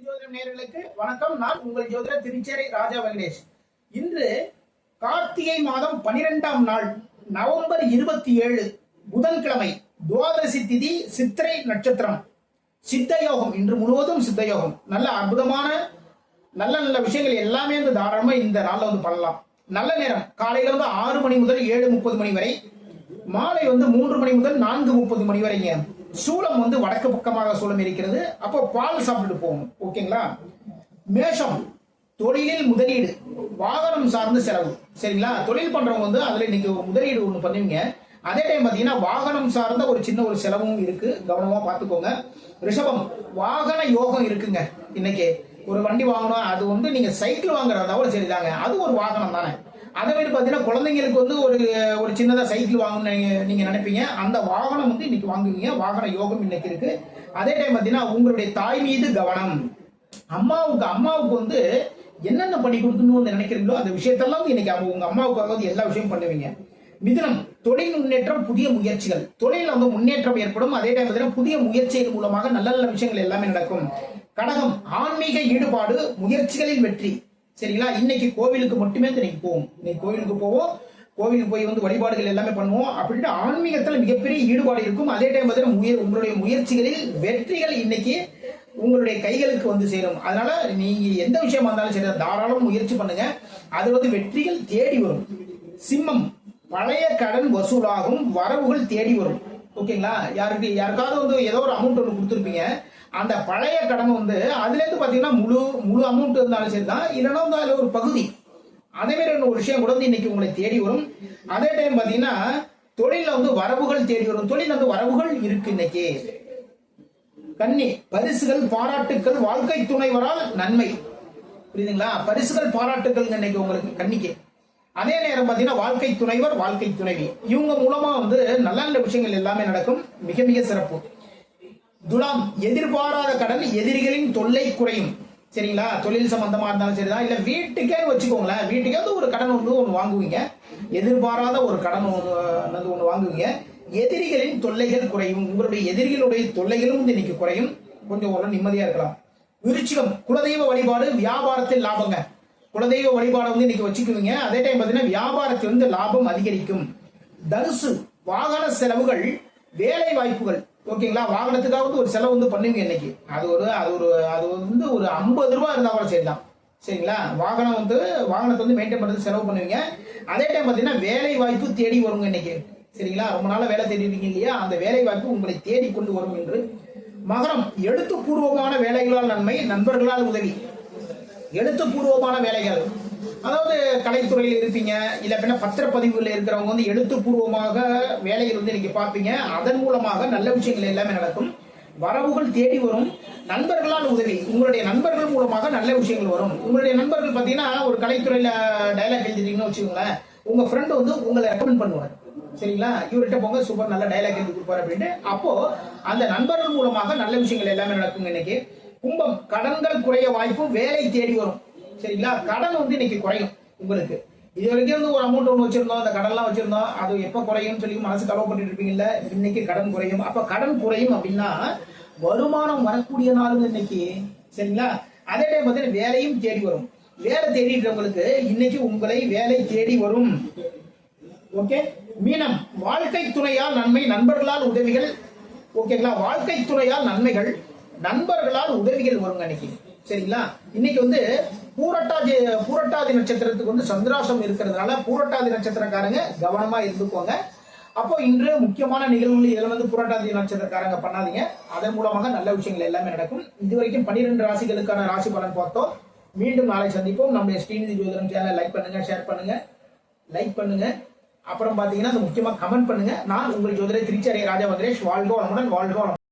ஜோதிடம் நேயர்களுக்கு வணக்கம். நான் உங்கள் ஜோதிடர் திருச்சேரை ராஜா வெங்கடேஷ். இன்று கார்த்திகை மாதம் 12ஆம் நாள் நவம்பர் 27 புதன்கிழமை, துவாதசி திதி, சித்திரை நட்சத்திரம், சித்தயோகம். இன்று முழுவதும் சித்தயோகம். நல்ல அற்புதமான நல்ல நல்ல விஷயங்கள் எல்லாமே தாராளமா இந்த நாள்ல பண்ணலாம். நல்ல நேரம் காலையில 6 மணி முதல் 7:30 மணி வரை, மாலை 3 மணி முதல் 4:30 மணி வரைங்க. சூலம் வடக்கு பக்கமாக சூலம் இருக்கிறது. அப்போ பால் சாப்பிட்டு போகணும். ஓகேங்களா? மேஷம், தொழிலில் முதலீடு, வாகனம் சார்ந்த செலவு. சரிங்களா? தொழில் பண்றவங்க அதுல இன்னைக்கு முதலீடு ஒண்ணு பண்ணுவீங்க. அதே டைம் பாத்தீங்கன்னா வாகனம் சார்ந்த ஒரு சின்ன ஒரு செலவும் இருக்கு, கவனமா பாத்துக்கோங்க. ரிஷபம், வாகன யோகம் இருக்குங்க. இன்னைக்கு ஒரு வண்டி வாங்கணும், அது நீங்க சைக்கிள் வாங்குறதாவோட சரிதாங்க, அது ஒரு வாகனம் தானே. அதே மாதிரி பாத்தீங்கன்னா குழந்தைங்களுக்கு ஒரு சின்னதா சைக்கிள் வாங்கணும்னு நீங்க நினைப்பீங்க, அந்த வாகனம் இன்னைக்கு வாங்குவீங்க. வாகன யோகம் இன்னைக்கு இருக்கு. அதே டைம் பாத்தீங்கன்னா உங்களுடைய தாய் மீது கவனம். அம்மாவுக்கு என்னென்ன பண்ணி கொடுக்கணும்னு நினைக்கிறீங்களோ அந்த விஷயத்தெல்லாம் இன்னைக்கு உங்க அம்மாவுக்காக எல்லா விஷயம் பண்ணுவீங்க. மிதுனம், தொழில் முன்னேற்றம், புதிய முயற்சிகள், தொழில் முன்னேற்றம் ஏற்படும். அதே டைம் புதிய முயற்சிகள் மூலமாக நல்ல நல்ல விஷயங்கள் எல்லாமே நடக்கும். கடகம், ஆன்மீக ஈடுபாடு, முயற்சிகளில் வெற்றி. சரிங்களா? இன்னைக்கு கோவிலுக்கு மட்டுமே இன்னைக்கு போவோம். இன்னைக்கு கோவிலுக்கு போவோம், கோவிலுக்கு போய் வழிபாடுகள் எல்லாமே பண்ணுவோம். அப்படின்ட்டு ஆன்மீகத்துல மிகப்பெரிய ஈடுபாடு இருக்கும். அதே டைம் உங்களுடைய முயற்சிகளில் வெற்றிகள் இன்னைக்கு உங்களுடைய கைகளுக்கு சேரும். அதனால நீங்க எந்த விஷயமா இருந்தாலும் சரி, தாராளம் முயற்சி பண்ணுங்க. அது வெற்றிகள் தேடி வரும். சிம்மம், பழைய கடன் வசூலாகும், வரவுகள் தேடி வரும். ஓகேங்களா? யாருக்காவது ஏதோ ஒரு அமௌண்ட் கொடுத்துருப்பீங்க, அந்த பழைய கடன் அதுல இருந்து பாத்தீங்கன்னா முழு அமௌண்ட் இருந்தாலும் சரிதான், இல்லைன்னா அதுல ஒரு பகுதி, அதே மாதிரி ஒரு விஷயம் கூட இன்னைக்கு உங்களை தேடி வரும். அதே டைம் பாத்தீங்கன்னா தொழில வரவுகள் தேடி வரும். தொழில் வரவுகள் இருக்கு இன்னைக்கு. கன்னி, பரிசுகள், பாராட்டுக்கள், வாழ்க்கை துணைவரால் நன்மை. புரியுதுங்களா? பரிசுகள், பாராட்டுக்கள் இன்னைக்கு உங்களுக்கு கன்னிக்கு. அதே நேரம் பாத்தீங்கன்னா வாழ்க்கை துணைவர், வாழ்க்கை துணைவி, இவங்க மூலமா நல்ல நல்ல விஷயங்கள் எல்லாமே நடக்கும். மிக மிக சிறப்பு. துலாம், எதிர்பாராத கடன், எதிரிகளின் தொல்லை குறையும். சரிங்களா? தொழில் சம்பந்தமா இருந்தாலும் சரிதான், இல்ல வீட்டுக்கே வச்சுக்கோங்களேன், வீட்டுக்கே ஒரு கடன் ஒன்று வாங்குவீங்க, எதிர்பாராத ஒரு கடன் ஒன்று வாங்குவீங்க. எதிரிகளின் தொல்லைகள் குறையும். உங்களுடைய எதிரிகளுடைய தொல்லைகளும் இன்னைக்கு குறையும். கொஞ்சம் ஒரு நிம்மதியா இருக்கலாம். விருச்சிகம், குலதெய்வ வழிபாடு, வியாபாரத்தில் லாபங்க. குலதெய்வ வழிபாடு இன்னைக்கு வச்சுக்குவீங்க. அதே டைம் பாத்தீங்கன்னா வியாபாரத்தில் லாபம் அதிகரிக்கும். தனுசு, வாகன செலவுகள், வேலை வாய்ப்புகள். ஓகேங்களா? வாகனத்துக்காக ஒரு செலவு பண்ணுவீங்க இன்னைக்கு. அது ஒரு 50 ரூபாய் இருந்தா கூட சரிதான். சரிங்களா? வாகனத்தை மெயின்டைன் பண்றது செலவு பண்ணுவீங்க. அதே டைம் பாத்தீங்கன்னா வேலை வாய்ப்பு தேடி வருங்க இன்னைக்கு. சரிங்களா? ரொம்ப நாள வேலை தேடிருக்கீங்க இல்லையா, அந்த வேலை வாய்ப்பு உங்களை தேடி கொண்டு வரும் என்று. மகரம், எழுத்துப்பூர்வமான வேலைகளால் நன்மை, நண்பர்களால் உதவி. எழுத்துப்பூர்வமான வேலைகள், அதாவது கலைத்துறையில் இருப்பீங்க, இல்ல பத்திரப்பதிவுல இருக்கிறவங்க எழுத்துப்பூர்வமாக வேலைகள் இன்னைக்கு பார்ப்பீங்க. அதன் மூலமாக நல்ல விஷயங்கள் எல்லாமே நடக்கும். வரவுகள் தேடி வரும். நண்பர்களால் உதவி, உங்களுடைய நண்பர்கள் மூலமாக நல்ல விஷயங்கள் வரும். உங்களுடைய நண்பர்கள் பாத்தீங்கன்னா ஒரு கலைத்துறையில டைலாக் எழுதிட்டீங்கன்னு வச்சுக்கோங்களேன், உங்க ஃப்ரெண்ட் உங்களை ரெக்கமெண்ட் பண்ணுவார். சரிங்களா? இவர்கிட்ட போங்க, சூப்பர் நல்ல டைலாக் எழுதி கொடுப்பாரு அப்படின்ட்டு. அப்போ அந்த நண்பர்கள் மூலமாக நல்ல விஷயங்கள் எல்லாமே நடக்கும் இன்னைக்கு. கும்பம், கடன்கள் குறைய வாய்ப்பு, வேலை தேடி வரும். சரிங்களா? கடன் இன்னைக்கு குறையும் உங்களுக்கு. இது வரைக்கும் ஒரு அமௌண்ட் ஒன்று வச்சிருந்தோம், அந்த கடன்லாம் வச்சிருந்தோம், அது எப்ப குறையும் சொல்லி மனசு கவலைப்பட்டு இருப்பீங்கல்ல, இன்னைக்கு கடன் குறையும். அப்ப கடன் குறையும் அப்படின்னா வருமானம் வரக்கூடிய நாளுங்க இன்னைக்கு. சரிங்களா? அதே டைம் பார்த்தீங்கன்னா வேலையும் தேடி வரும். வேலை தேடிக்கிறவங்களுக்கு இன்னைக்கு உங்களை வேலை தேடி வரும். ஓகே. மீனம், வாழ்க்கை துணையால் நன்மை, நண்பர்களால் உதவிகள். ஓகேங்களா? வாழ்க்கை துணையால் நன்மைகள், நண்பர்களால் உதவிகள் வருங்க இன்னைக்கு. சரிங்களா? இன்னைக்கு பூரட்டாதி நட்சத்திரத்துக்கு சந்திராசம் இருக்கிறதுனால பூரட்டாதி நட்சத்திரக்காரங்க கவனமா இருந்துக்கோங்க. அப்போ இன்று முக்கியமான நிகழ்வுகள் இதுல பூரட்டாதி நட்சத்திரக்காரங்க பண்ணாதீங்க. அதன் மூலமாக நல்ல விஷயங்கள் எல்லாமே நடக்கும். இதுவரைக்கும் 12 ராசிகளுக்கான ராசி பலன் பார்த்தோம். மீண்டும் நாளை சந்திப்போம். நம்முடைய ஸ்ரீநிதி ஜோதிடம் சேனலை லைக் பண்ணுங்க, ஷேர் பண்ணுங்க. அப்புறம் பாத்தீங்கன்னா முக்கியமா கமெண்ட் பண்ணுங்க. நான் உங்கள் ஜோதிடர் திருச்சேரை ராஜா வெங்கடேஷ். வாழ்க வளமுடன், வாழ்க வளமுடன்.